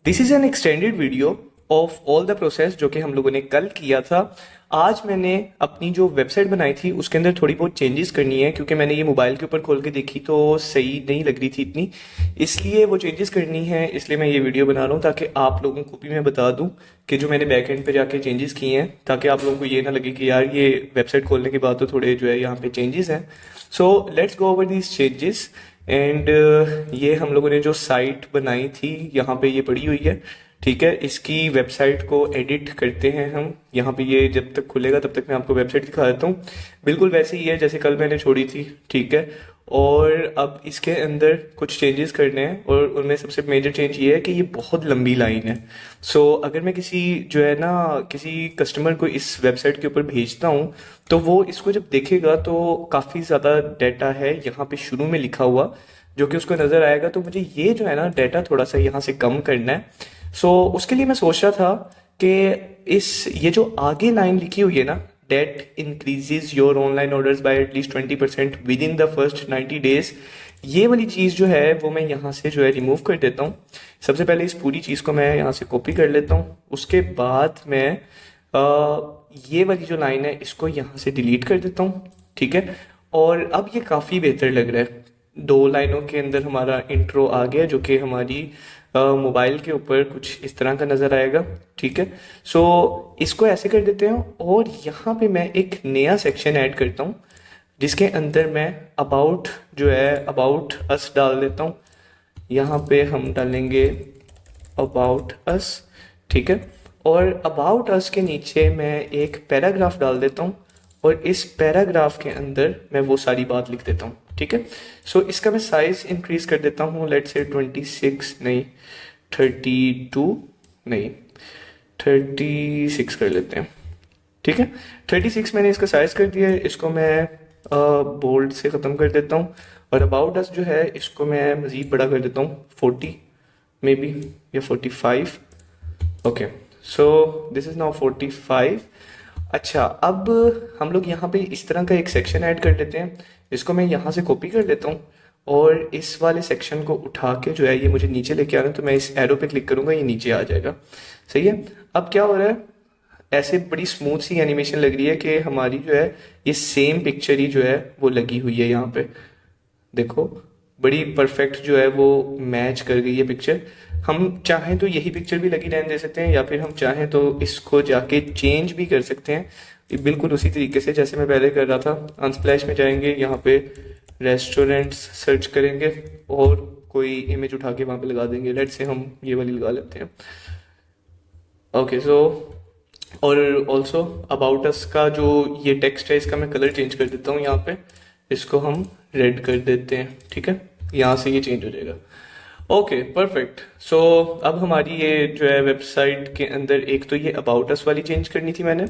This is an extended video of all the process जो कि हम लोगों ने कल किया था। आज मैंने अपनी जो वेबसाइट बनाई थी उसके अंदर थोड़ी बहुत चेंजेस करनी है, क्योंकि मैंने ये मोबाइल के ऊपर खोल के देखी तो सही नहीं लग रही थी इतनी, इसलिए वो चेंजेस करनी है। इसलिए मैं ये वीडियो बना रहा हूँ ताकि आप लोगों को भी मैं बता दूँ कि जो मैंने बैक एंड पे जाके चेंजेस किए हैं, ताकि आप लोगों को ये ना लगे कि यार ये वेबसाइट खोलने के बाद तो थोड़े जो है यहाँ पे चेंजेस हैं। So let's go over these changes and ये हम लोगों ने जो साइट बनाई थी यहाँ पे ये पड़ी हुई है। ठीक है, इसकी वेबसाइट को एडिट करते हैं हम। यहाँ पे ये जब तक खुलेगा तब तक मैं आपको वेबसाइट दिखा देता हूँ। बिल्कुल वैसे ही है जैसे कल मैंने छोड़ी थी। ठीक है, और अब इसके अंदर कुछ चेंजेस करने हैं और उनमें सबसे मेजर चेंज ये है कि ये बहुत लंबी लाइन है। सो अगर मैं किसी जो है ना किसी कस्टमर को इस वेबसाइट के ऊपर भेजता हूँ तो वो इसको जब देखेगा तो काफ़ी ज़्यादा डाटा है यहाँ पे शुरू में लिखा हुआ जो कि उसको नज़र आएगा। तो मुझे ये जो है ना डाटा थोड़ा सा यहाँ से कम करना है। सो उसके लिए मैं सोच रहा था कि ये जो आगे लाइन लिखी हुई है ना, that increases your online orders by at least 20% within the first 90 days, ये वाली चीज़ जो है वो मैं यहाँ से जो है रिमूव कर देता हूँ। सबसे पहले इस पूरी चीज़ को मैं यहाँ से कॉपी कर लेता हूँ। उसके बाद मैं ये वाली जो लाइन है इसको यहाँ से डिलीट कर देता हूँ। ठीक है, और अब ये काफ़ी बेहतर लग रहा है। 2 लाइनों के अंदर हमारा इंट्रो आ गया जो कि हमारी मोबाइल के ऊपर कुछ इस तरह का नज़र आएगा। ठीक है, सो इसको ऐसे कर देते हैं और यहाँ पे मैं एक नया सेक्शन ऐड करता हूँ जिसके अंदर मैं अबाउट जो है अबाउट अस डाल देता हूँ। यहाँ पे हम डालेंगे अबाउट अस। ठीक है, और अबाउट अस के नीचे मैं एक पैराग्राफ डाल देता हूँ और इस पैराग्राफ के अंदर मैं वो सारी बात लिख देता हूँ। ठीक है, सो इसका मैं साइज इंक्रीज कर देता हूँ। लेट्स से 26 नहीं 32 नहीं 36 कर लेते हैं। ठीक है, 36 मैंने इसका साइज कर दिया है। इसको मैं बोल्ड से ख़त्म कर देता हूँ और अबाउट अस जो है इसको मैं मज़ीद बड़ा कर देता हूँ 40 मे बी या 45। Okay, so this is now 45। अच्छा, अब हम लोग यहाँ पे इस तरह का एक सेक्शन ऐड कर लेते हैं। इसको मैं यहाँ से कॉपी कर लेता हूँ और इस वाले सेक्शन को उठा के जो है ये मुझे नीचे लेके आना है, तो मैं इस एरो पे क्लिक करूँगा, ये नीचे आ जाएगा। सही है, अब क्या हो रहा है, ऐसे बड़ी स्मूथ सी एनिमेशन लग रही है कि हमारी जो है ये सेम पिक्चर ही जो है वो लगी हुई है यहाँ पे। देखो बड़ी परफेक्ट जो है वो मैच कर गई है पिक्चर। हम चाहें तो यही पिक्चर भी लगी रहने दे सकते हैं या फिर हम चाहें तो इसको जाके चेंज भी कर सकते हैं, ये बिल्कुल उसी तरीके से जैसे मैं पहले कर रहा था। अनस्प्लैश में जाएंगे, यहाँ पे रेस्टोरेंट्स सर्च करेंगे और कोई इमेज उठा के वहाँ पे लगा देंगे। लेट्स से हम ये वाली लगा लेते हैं। ओके, सो और ऑल्सो अबाउट अस का जो ये टेक्स्ट है इसका मैं कलर चेंज कर देता हूँ। यहाँ पे इसको हम रेड कर देते हैं। ठीक है, यहाँ से ये चेंज हो जाएगा। Okay perfect. सो अब हमारी ये जो है वेबसाइट के अंदर एक तो ये अबाउट अस वाली चेंज करनी थी मैंने,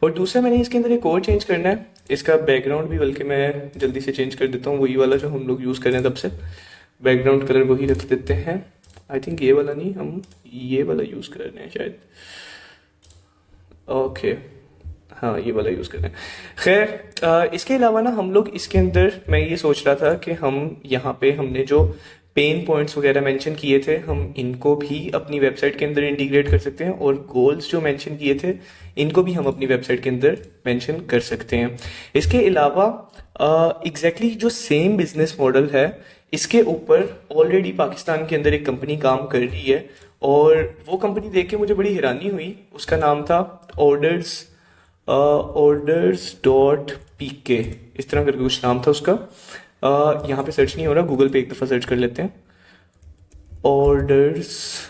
और दूसरा मैंने इसके अंदर एक और चेंज करना है। इसका बैकग्राउंड भी बल्कि मैं जल्दी से चेंज कर देता हूँ, वही वाला जो हम लोग यूज़ कर रहे हैं तब से। बैकग्राउंड कलर वही रख देते हैं। आई थिंक ये वाला नहीं, हम ये वाला यूज़ कर रहे हैं शायद। ओके, हाँ ये वाला यूज़ करना है। खैर इसके अलावा ना हम लोग इसके अंदर मैं ये सोच रहा था कि हम यहाँ पे हमने जो पेन पॉइंट्स वगैरह मेंशन किए थे हम इनको भी अपनी वेबसाइट के अंदर इंटीग्रेट कर सकते हैं, और गोल्स जो मेंशन किए थे इनको भी हम अपनी वेबसाइट के अंदर मेंशन कर सकते हैं। इसके अलावा एग्जैक्टली जो सेम बिजनेस मॉडल है इसके ऊपर ऑलरेडी पाकिस्तान के अंदर एक कंपनी काम कर रही है, और वो कंपनी देख के मुझे बड़ी हैरानी हुई। उसका नाम था orders.pk, इस तरह करके कुछ नाम था उसका। यहाँ पे सर्च नहीं हो रहा, गूगल पे एक दफ़ा सर्च कर लेते हैं ऑर्डर्स।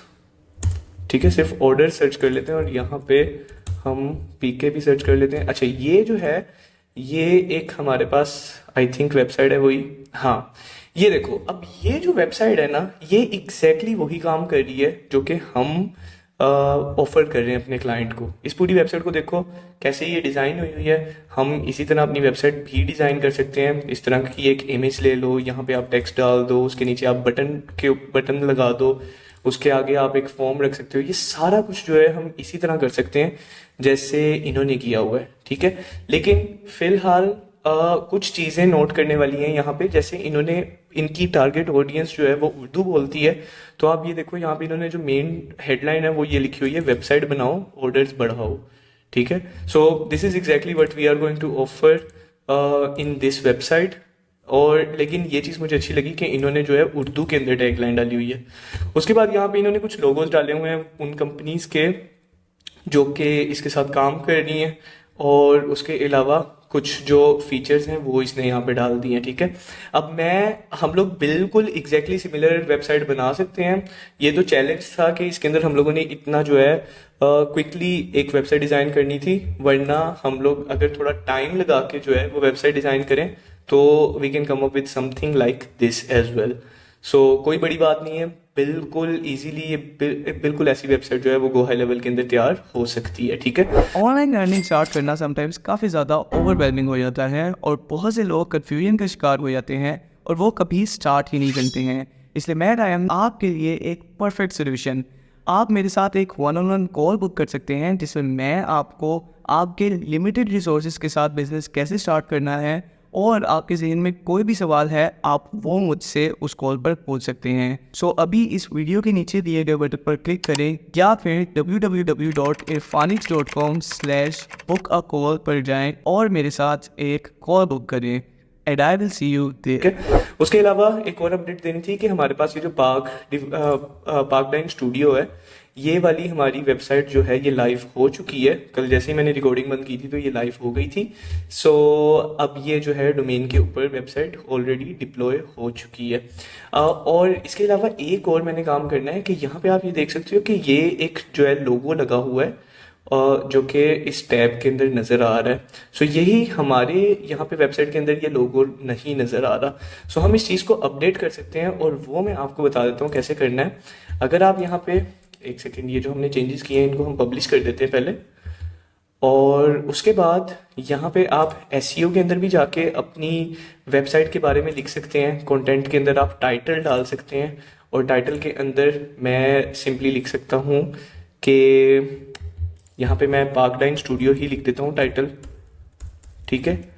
ठीक है, सिर्फ ऑर्डर सर्च कर लेते हैं और यहाँ पे हम पीके भी सर्च कर लेते हैं। अच्छा, ये जो है ये एक हमारे पास आई थिंक वेबसाइट है वही। हाँ ये देखो, अब ये जो वेबसाइट है ना ये एग्जैक्टली वही काम कर रही है जो कि हम ऑफर कर रहे हैं अपने क्लाइंट को। इस पूरी वेबसाइट को देखो कैसे ये डिज़ाइन हुई हुई है। हम इसी तरह अपनी वेबसाइट भी डिज़ाइन कर सकते हैं। इस तरह की एक इमेज ले लो, यहाँ पे आप टेक्स्ट डाल दो, उसके नीचे आप बटन लगा दो, उसके आगे आप एक फॉर्म रख सकते हो। ये सारा कुछ जो है हम इसी तरह कर सकते हैं जैसे इन्होंने किया हुआ है। ठीक है, लेकिन फिलहाल कुछ चीज़ें नोट करने वाली हैं यहाँ पे। जैसे इन्होंने, इनकी टारगेट ऑडियंस जो है वो उर्दू बोलती है, तो आप ये देखो यहाँ पे इन्होंने जो मेन हेडलाइन है वो ये लिखी हुई है, वेबसाइट बनाओ ऑर्डर्स बढ़ाओ। ठीक है, so this is exactly what we are going to offer in this website. और लेकिन ये चीज़ मुझे अच्छी लगी कि इन्होंने जो है उर्दू के अंदर टैगलाइन डाली हुई है। उसके बाद यहाँ पे इन्होंने कुछ लोगोज डाले हुए हैं उन कंपनीज के जो कि इसके साथ काम कर रही हैं, और उसके अलावा कुछ जो फीचर्स हैं वो इसने यहाँ पे डाल दिए हैं। ठीक है, अब हम लोग बिल्कुल एग्जैक्टली सिमिलर वेबसाइट बना सकते हैं। ये तो चैलेंज था कि इसके अंदर हम लोगों ने इतना जो है क्विकली एक वेबसाइट डिज़ाइन करनी थी, वरना हम लोग अगर थोड़ा टाइम लगा के जो है वो वेबसाइट डिज़ाइन करें तो we can come up with something like this as well. So कोई बड़ी बात नहीं है, बिल्कुल इजीली ये बिल्कुल ऐसी वेबसाइट जो है वो गो हाई लेवल के अंदर तैयार हो सकती है। ठीक है, ऑनलाइन अर्निंग स्टार्ट करना समटाइम्स काफ़ी ज़्यादा ओवरवेलमिंग हो जाता है और बहुत से लोग कन्फ्यूजन का शिकार हो जाते हैं और वो कभी स्टार्ट ही नहीं करते हैं। इसलिए मैं रायम आपके लिए एक परफेक्ट सोल्यूशन, आप मेरे साथ एक वन-ऑन-वन कॉल बुक कर सकते हैं जिसमें मैं आपको आपके लिमिटेड रिसोर्सेज के साथ बिजनेस कैसे स्टार्ट करना है और आपके जहन में कोई भी सवाल है आप वो मुझसे उस कॉल पर पूछ सकते हैं। सो अभी इस वीडियो के नीचे दिए गए बटन पर क्लिक करें या फिर www.irfanix.com/book-a-call पर जाएं और मेरे साथ एक कॉल बुक करें and I will see you there. ठीक है, उसके अलावा एक और अपडेट देनी थी कि हमारे पास ये जो पार्क डाइन स्टूडियो है, ये वाली हमारी वेबसाइट जो है ये लाइव हो चुकी है। कल जैसे ही मैंने रिकॉर्डिंग बंद की थी तो ये लाइव हो गई थी। सो अब ये जो है डोमेन के ऊपर वेबसाइट ऑलरेडी डिप्लॉय हो चुकी है। और इसके अलावा एक और मैंने काम करना है कि यहाँ पे आप ये देख सकते हो कि ये एक जो है लोगो लगा हुआ है जो कि इस टैब के अंदर नज़र आ रहा है। सो यही हमारे यहाँ पे वेबसाइट के अंदर ये लोगो नहीं नज़र आ रहा। सो हम इस चीज़ को अपडेट कर सकते हैं और वो मैं आपको बता देता हूँ कैसे करना है। अगर आप यहाँ पे एक सेकेंड, ये जो हमने चेंजेस किए हैं इनको हम पब्लिश कर देते हैं पहले, और उसके बाद यहाँ पे आप एसईओ के अंदर भी जाके अपनी वेबसाइट के बारे में लिख सकते हैं। कंटेंट के अंदर आप टाइटल डाल सकते हैं और टाइटल के अंदर मैं सिंपली लिख सकता हूँ कि यहाँ पे मैं पार्क डाइन स्टूडियो ही लिख देता हूँ टाइटल। ठीक है,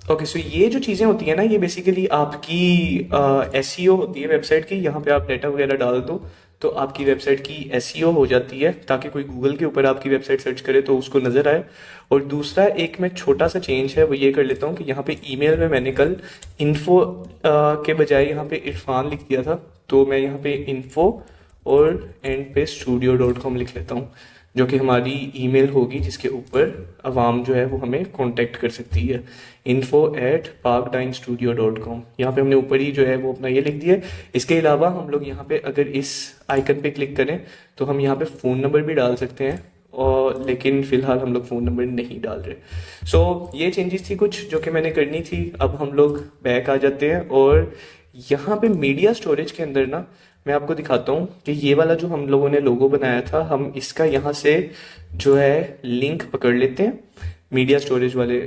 ओके, सो ये जो चीज़ें होती हैं ना, ये बेसिकली आपकी एसईओ होती है वेबसाइट की। यहाँ पे आप डाटा वगैरह डाल दो तो आपकी वेबसाइट की एसईओ हो जाती है, ताकि कोई गूगल के ऊपर आपकी वेबसाइट सर्च करे तो उसको नज़र आए। और दूसरा एक मैं छोटा सा चेंज है वो ये कर लेता हूँ कि यहाँ पे ईमेल में मैंने कल इन्फो के बजाय यहाँ पे इरफान लिख दिया था, तो मैं यहाँ पे इन्फो और एंड पे studio.com लिख लेता हूँ, जो कि हमारी ईमेल होगी जिसके ऊपर अवाम जो है वो हमें कांटेक्ट कर सकती है। info@parkdinestudio.com, यहाँ पे हमने ऊपर ही जो है वो अपना ये लिख दिया है। इसके अलावा हम लोग यहाँ पे अगर इस आइकन पे क्लिक करें तो हम यहाँ पे फ़ोन नंबर भी डाल सकते हैं, और लेकिन फ़िलहाल हम लोग फ़ोन नंबर नहीं डाल रहे। सो ये चेंजेस थी कुछ जो कि मैंने करनी थी। अब हम लोग बैक आ जाते हैं और यहाँ पे मीडिया स्टोरेज के अंदर ना मैं आपको दिखाता हूँ कि ये वाला जो हम लोगों ने लोगो बनाया था, हम इसका यहाँ से जो है लिंक पकड़ लेते हैं मीडिया स्टोरेज वाले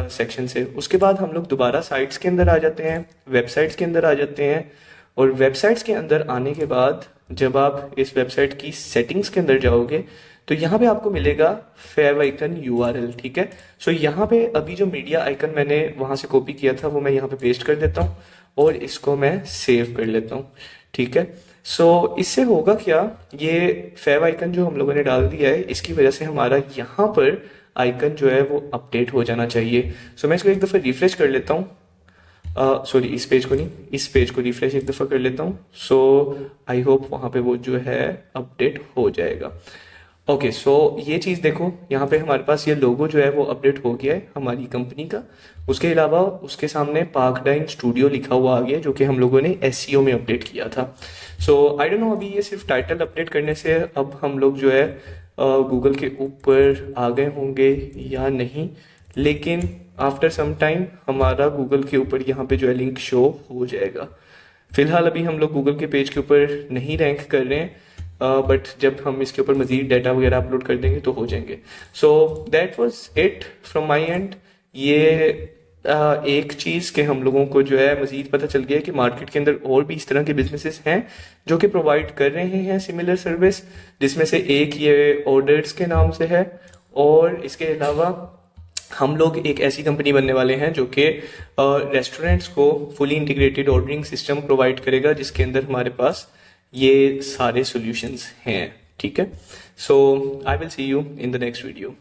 सेक्शन से। उसके बाद हम लोग दोबारा साइट्स के अंदर आ जाते हैं, वेबसाइट्स के अंदर आ जाते हैं, और वेबसाइट्स के अंदर आने के बाद जब आप इस वेबसाइट की सेटिंग्स के अंदर जाओगे तो यहाँ पे आपको मिलेगा फेव आइकन URL। ठीक है, सो यहाँ पे अभी जो मीडिया आइकन मैंने वहाँ से कॉपी किया था वो मैं यहाँ पे पेस्ट कर देता हूँ और इसको मैं सेव कर लेता हूँ। ठीक है, सो इससे होगा क्या, ये फेव आइकन जो हम लोगों ने डाल दिया है इसकी वजह से हमारा यहाँ पर आइकन जो है वो अपडेट हो जाना चाहिए। सो मैं इसको एक दफ़ा रिफ्रेश कर लेता हूँ, सॉरी इस पेज को नहीं, इस पेज को रिफ्रेश एक दफ़ा कर लेता हूँ। सो आई होप वहाँ पे वो जो है अपडेट हो जाएगा। ओके, सो ये चीज़ देखो, यहाँ पे हमारे पास ये लोगो जो है वो अपडेट हो गया है हमारी कंपनी का। उसके अलावा उसके सामने पार्क डाइन स्टूडियो लिखा हुआ आ गया जो कि हम लोगों ने एसईओ में अपडेट किया था। सो आई डोंट नो अभी ये सिर्फ टाइटल अपडेट करने से अब हम लोग जो है गूगल के ऊपर आ गए होंगे या नहीं, लेकिन आफ्टर सम टाइम हमारा गूगल के ऊपर यहाँ पे जो है लिंक शो हो जाएगा। फिलहाल अभी हम लोग गूगल के पेज के ऊपर नहीं रैंक कर रहे हैं, बट जब हम इसके ऊपर मजीद डाटा वगैरह अपलोड कर देंगे तो हो जाएंगे। So that was it from my and. ये एक चीज़ के हम लोगों को जो है मजीद पता चल गया कि मार्केट के अंदर और भी इस तरह के बिजनेसेस हैं जो कि प्रोवाइड कर रहे हैं सिमिलर सर्विस, जिसमें से एक ये ऑर्डर्स के नाम से है और इसके अलावा हम लोग एक ऐसी कंपनी बनने वाले हैं जो कि रेस्टोरेंट्स को fully integrated ordering system provide करेगा, जिसके अंदर हमारे पास ये सारे सॉल्यूशंस हैं। ठीक है, so I will see you in the next video.